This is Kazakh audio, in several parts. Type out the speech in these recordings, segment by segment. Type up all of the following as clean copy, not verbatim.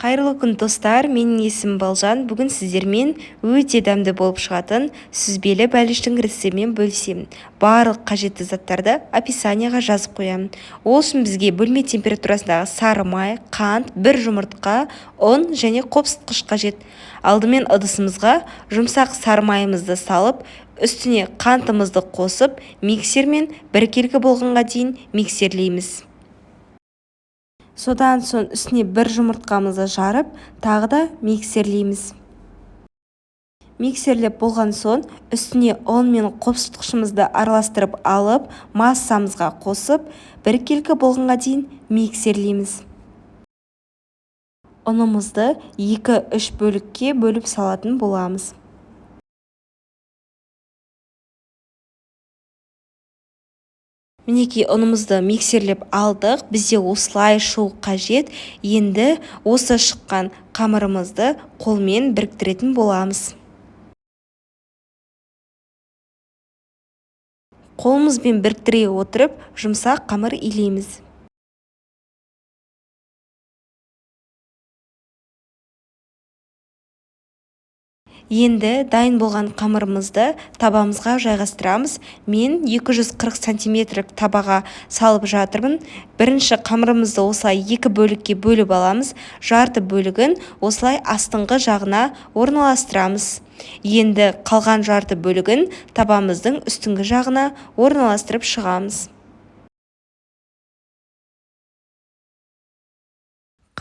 Қайырлы күн достар, менің есімім Балжан. Бүгін сіздермен өте дәмді болып шығатын сүзбелі бәліштің рецептімен бөлісемін. Барлық қажетті заттарды описанияға жазып қоямын. Ол үшін бізге бөлме температурасындағы сары май, қант, бір жұмыртқа, ұн және қопсытқыш қажет. Алдымен ыдысымызға жұмсақ сары майымызды салып, үстіне қантымызды қосып, миксермен біркелкі болғанға дейін миксерлейміз. Содан соң үстіне бір жұмыртқамызды жарып, тағы да миксерлейміз. Миксерлеп болған соң үстіне ұн мен қопсытқышымызды араластырып алып, массамызға қосып, біркелкі болғанға дейін миксерлейміз. Ұнымызды 2-3 бөлікке бөліп салатын боламыз. Мінекей ұнымызды миксерлеп алдық, бізде осылай шығу қажет. Енді осы шыққан қамырымызды қолмен біріктіретін боламыз. Қолымызбен біріктіре отырып, жұмсақ қамыр илейміз. Енді дайын болған қамырымызды табамызға жайғастырамыз. Мен 240 см табаға салып жатырмын. Бірінші қамырымызды осылай 2 бөлікке бөліп аламыз. Жарты бөлігін осылай астыңғы жағына орналастырамыз. Енді қалған жарты бөлігін табамыздың үстіңгі жағына орналастырып шығамыз.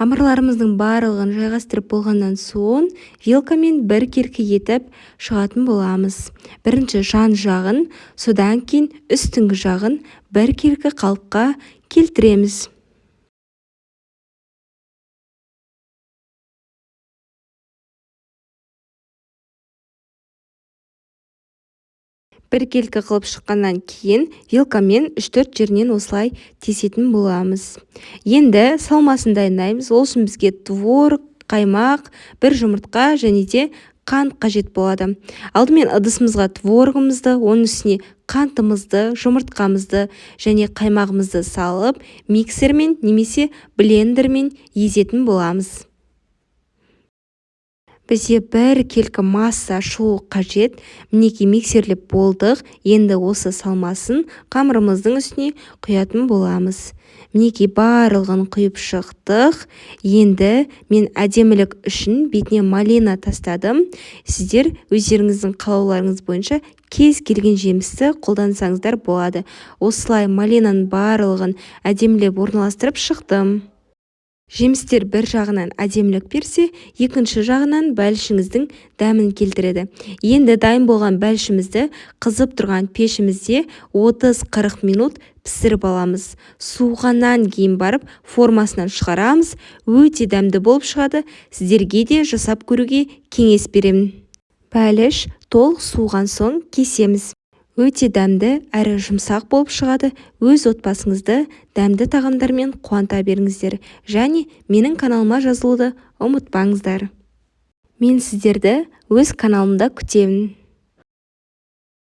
Қамырларымыздың барлығын жайғастырып болғаннан соң вилкамен біркелкі етіп шығатын боламыз. Бірінші жан жағын, содан кейін үстіңгі жағын біркелкі қалыпқа келтіреміз. Біркелкі қылып шыққаннан кейін вилкамен 3-4 жерінен осылай тесетін боламыз. Енді салмасын дайындаймыз. Ол үшін бізге творог, қаймақ, бір жұмыртқа және де қант қажет болады. Алдымен ыдысымызға творогымызды, оның үстіне қантымызды, жұмыртқамызды және қаймағымызды салып, миксермен немесе блендермен езетін боламыз. Бізде біркелкі масса шығу қажет. Мінекей миксерлеп болдық. Енді осы салмасын қамырымыздың үстіне құятын боламыз. Мінекей барлығын құйып шықтық. Енді мен әдемілік үшін бетіне малина тастадым. Сіздер өздеріңіздің қалауларыңыз бойынша кез келген жемісті қолдансаңыздар болады. Осылай малинаның барлығын әдемілеп орналастырып шықтым. Жемістер бір жағынан әдемілік берсе, екінші жағынан бәлішіңіздің дәмін келтіреді. Енді дайын болған бәлішімізді қызып тұрған пешімізде 30-40 минут пісіріп аламыз. Суығаннан кейін барып формасынан шығарамыз. Өте дәмді болып шығады. Сіздерге де жасап көруге кеңес беремін. Бәліш толық суыған соң кесеміз. Өте дәмді әрі жұмсақ болып шығады. Өз отбасыңызды дәмді тағамдармен қуанта беріңіздер. Және менің каналыма жазылуды ұмытпаңыздар. Мен сіздерді өз каналымда күтемін.